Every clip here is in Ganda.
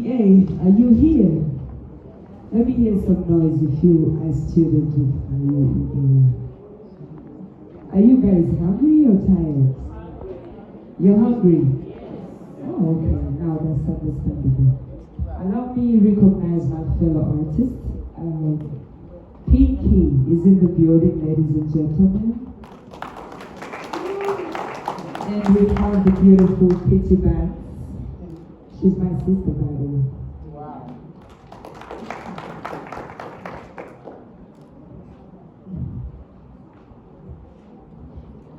IUEA, are you here? Let me hear some noise if you are a student of IUEA. Are you guys hungry or tired? You're hungry? Oh, okay. Now that's understandable. Allow me to recognize my fellow artists. Kookie is in the building, ladies and gentlemen. And we have the beautiful pretty band. She's my sister, by the way. Wow.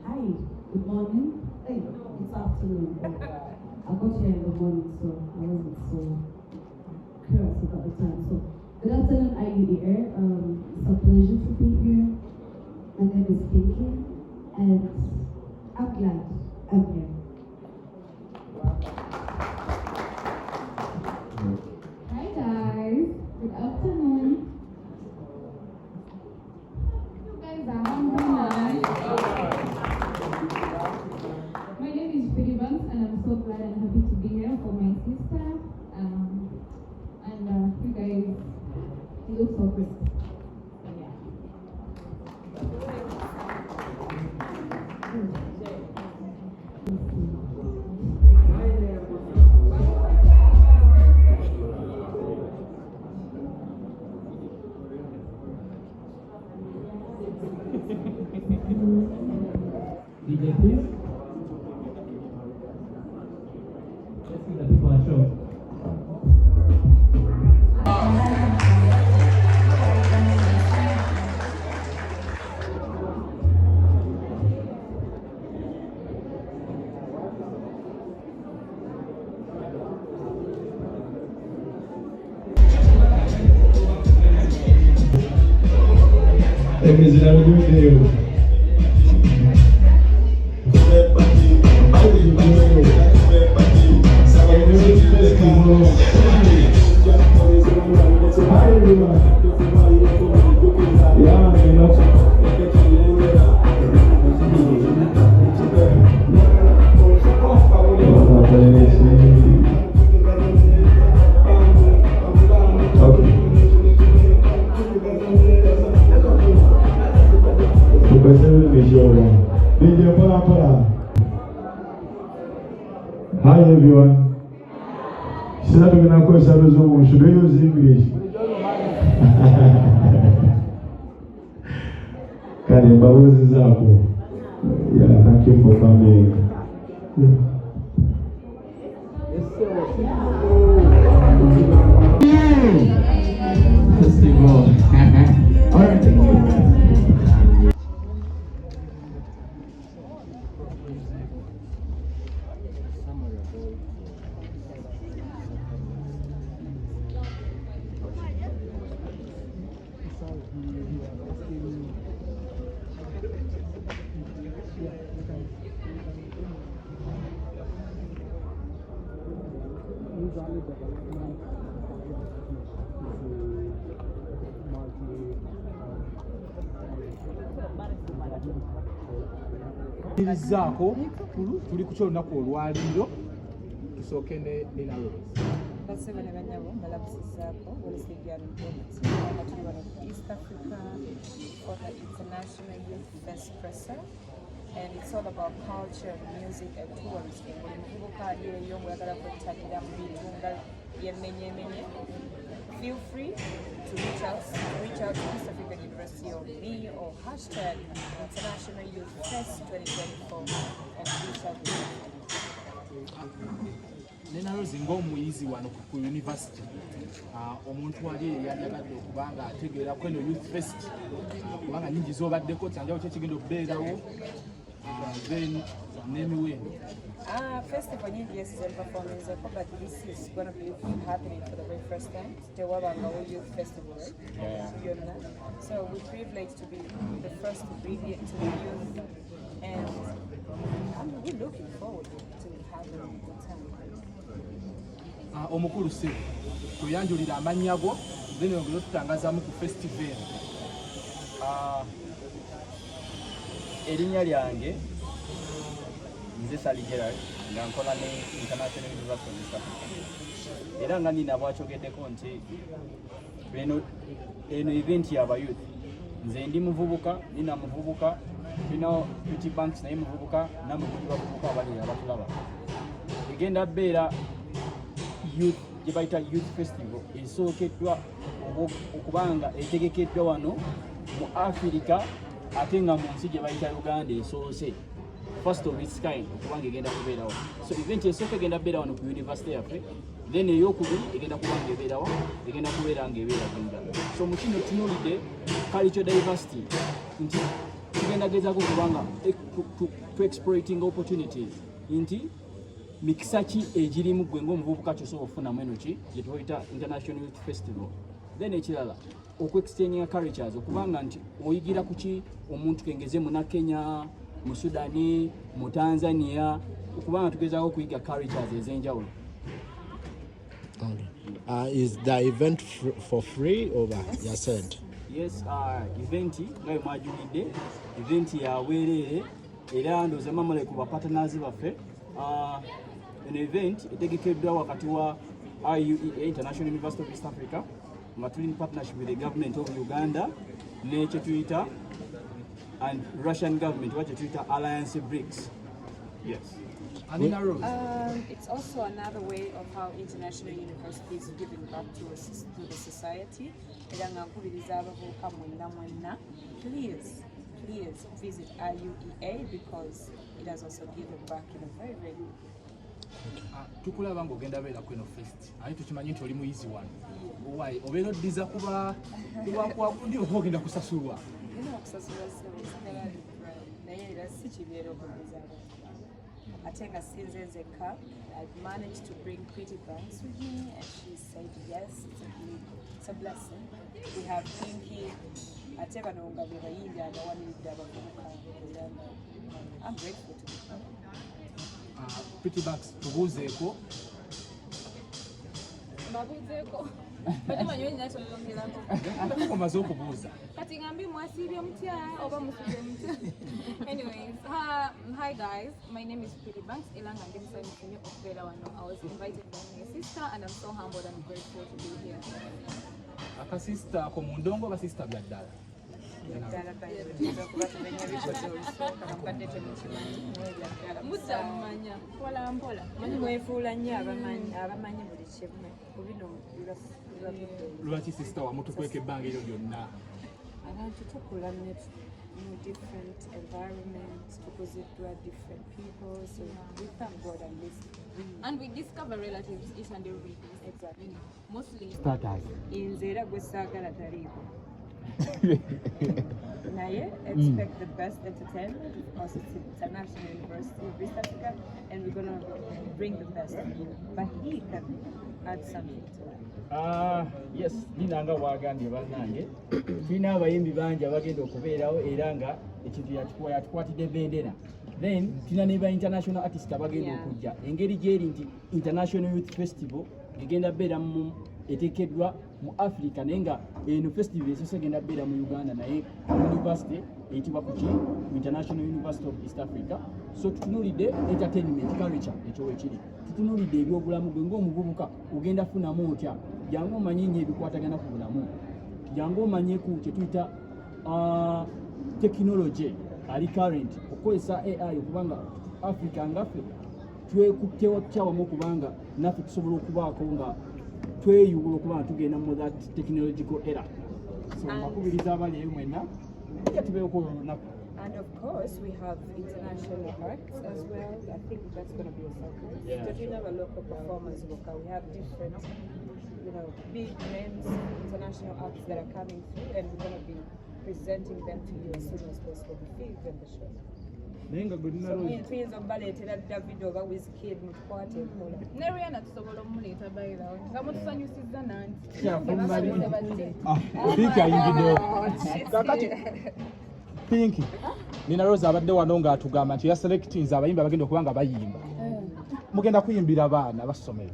Hi, good morning. Hey, it's afternoon. I got here in the morning, so I wasn't so curious about the time. So, good afternoon, IUEA. It's a pleasure to be here. My name is Kookie, and I'm glad I'm here. Hi guys, good afternoon. You guys are hungry now. My name is Pretty Banks, and I'm so glad and happy to be here for my sister. You guys look so great. DJ, please. Let's see the people at show. Hi everyone. Should we use English? Yeah, thank you for coming. Festival. All right, thank you. Irizaako tuli ku kyolunaku olwaliiro tusooke ne nalo Base bane banyabo balabisizaako Wulira tuli wano ku East Africa for the International Youth Festival, and it's all about culture, music and tourism. Buli muvubuka yeeyo mwagala kwettanira mu bintu nga byemmenyemenye, feel free to reach out to East African University or me or hashtag International Youth Fest 2024 and reach out to me. Nena Rose ng'omuyizi wano ku university, omuntu wali yayagadde okuba nga ategeera ku eno youth fest kubanga nnyingi z'obaddeko kyanjawo kye kigenda okubeerawo then n'emiwendo. Festival yes is performance, but this is going to be happening for the very first time. The Wabangawo Youth Festival, right? Yeah. So we're privileged to be the first to bring it to the youth, and we're looking forward to having a good time. Omukulu Sebo tuyanjulira amannya go then ngero tutangazaamu ku festival. Erinnya lyange nze Sally Gerald nga nkola ne International University of East Africa. Era nga nina bwakyogeddeko nti eno event y'abayouth nze ndi muvubuka nina muvubuka tulina Pretty Banks naye muvubuka namwe muli bavubuka abali abatulaba. Egenda beera youth gye bayita youth festival esookeddwa okubanga etegekeddwa wano mu Africa ate nga mu nsi gye bayita Uganda esoose first of its kind okubanga egenda kubeerawo. So event esooka egenda beera wano ku university yaffe, then eyokubiri egenda kubanga ebeerawo egenda kubeera nga ebeera Uganda. So mu kino tunuulidde cultural diversity nti tugenda gezaako kubanga to exploiting opportunities nti mikisa ki egirimu gwe ng'omuvubuka ky'osobola okufunamu eno ki gye tuyita International Youth Festival. Then ekirala okweexchanging cultures okubanga nti oyigira ku ki omuntu kengeze muna Kenya, mu Sudani, mu Tanzania okubanga tugezaako okuyiga cultures ez'enjawulo. Is the event for free or you said? Yes, event nga mwajulidde event ya bwereere era ndooza mamale ku bapartners baffe. Eno event etegekeddwa wakati wa IUEA International University of East Africa nga tuli in partnership with the government of Uganda ne kye tuyita and Russian government wa kye tuyita Alliance BRICS. Yes. Anina Rose. It's also another way of how international universities giving back to the society. Era nga nkubiriza abavubuka mwenna please visit IUEA because it has also given back in a very very good way. Tukulaba nga ogenda beera kweno fest aye tukimanyi nti oli muyizi wano owaye obeera oddiza kuba ndi oba ogenda kusasulwa naye era si kibeera okubuuza ate nga sinze nzekka I've managed to bring Pretty Banks with me and she said yes, it's a blessing. We have Kookie ate bano nga be bayimbi abawaniridde abavubuka. I'm grateful to them. Pretty Banks tubuuzeeko babuuzeeko bali nyinyi nacho nongerako omaze okubuuza kati ngambi mwasibye mutya oba musibye mutya. Anyways, hi guys, my name is Pretty Banks elanga ndi musanyufu okubeera wano. I was invited by my sister and I'm so humbled and grateful to be here. akasista ako mu ndongo basista bya ddala mutamanya mpola mpola manyi mwefuula nnyo abamanyi buli kimu ku bino lwaki sista wamutukweka ebbanga eryo lyonna abantu tukula mu different environments tukuziddwa different people so we thank God and this and we discover relatives each and every day. exactly Mostly starters nze era gwe saagala taliiko naye expect the best entertainment because it's International University of East Africa and we're going to bring the best of you but he can add something to it. Yes, ninanga wagambye bannange tulina abayimbi bangi abagenda okubeerawo era nga ekintu yatukwatidde bendera then tulina ne ba international artist abagenda okujja engeri gyeri nti International Youth Festival egenda beera mu etekeddwa mu Africa naye nga eno festival esose egenda beera mu Uganda naye university eyitibwa kuki International University of East Africa. So tutunulidde entertainment culture ekyo ekiri tutunulidde ebyobulamu gwe ng'omuvubuka ogenda funamu otya jangu omanye nnyo ebikwatagana ku bulamu jangu omanyeku kye tuyita technology ali current okukozesa AI okubanga Africa ngaffe twekuttewo kyawamu okubanga naffe tusobola okubaako nga tweyubula okubanga tugenda mu that technological era. So mbakubiriza abali eyo mwenna ejja tubeeko olunaku. And of course, we have international acts as well. I think that's going to be a surprise. Because we have a local performance local. We have different, big names, international acts that are coming through, and we're going to be presenting them to you as soon as possible. The field and the show. tuyinza obaleetera David oba Wizkid mutukwate mpola ne Rihanna tusobola omuleeta bayirawo nga mutusanyusizza nanti Pinky ayingiddewo kakati Pinky Nina Rose abadde wano nga atugamba nti yaselectinze abayimbi abagenda okuba nga bayimba mugenda kuyimbira abaana basomero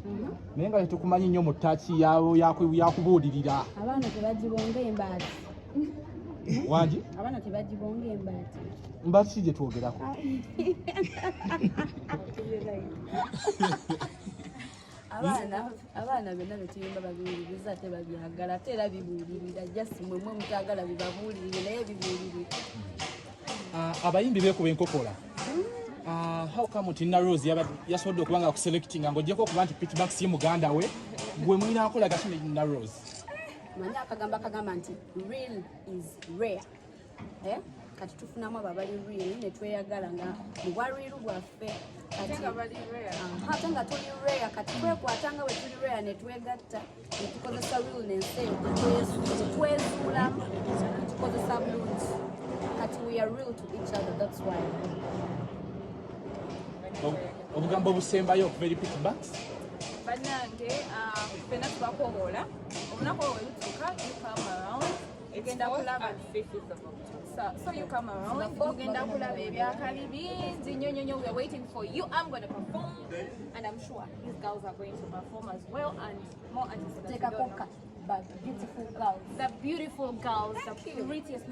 naye nga tetukumanyi nnyo mu ttaaki yakubuulirira abaana tebagibonga embaati wangi abaana tebagibonga embaati mbaati ki gye twogerako abaana bonna betuyimba babiwuliriza ate babyagala ate era bibuulirira just mwemwe mutagala bibabuulirire naye bibuulirira. Abayimbi beekuba enkokola. How come nti Narose yasobodde okuba nga akuselectinga ng'ogyeko okuba nti Pitbanks ye muganda we gwe mwina akola gati ne Narose? Manyi akagamba nti real is rare. Kati tufunamu abo abali real ne tweyagala nga mubwa real bwaffe ate nga tuli rare kati twekwatanga bwe tuli rare ne twegatta ne tukozesa realness eyo tetwezuulamu tukozesa bulungi kati we are real to each other, that's why. Obugambo obusembayo okuva eri Pitbanks? Bannange ffenna tubakobola olunaku olwo lutuuka you come around egenda kulaba so you come around mugenda kulaba ebyakali bingi nnyo we are waiting for you. I'm going to perform and I'm sure these girls are going to perform as well and more anticipated. But beautiful girls, the prettiest.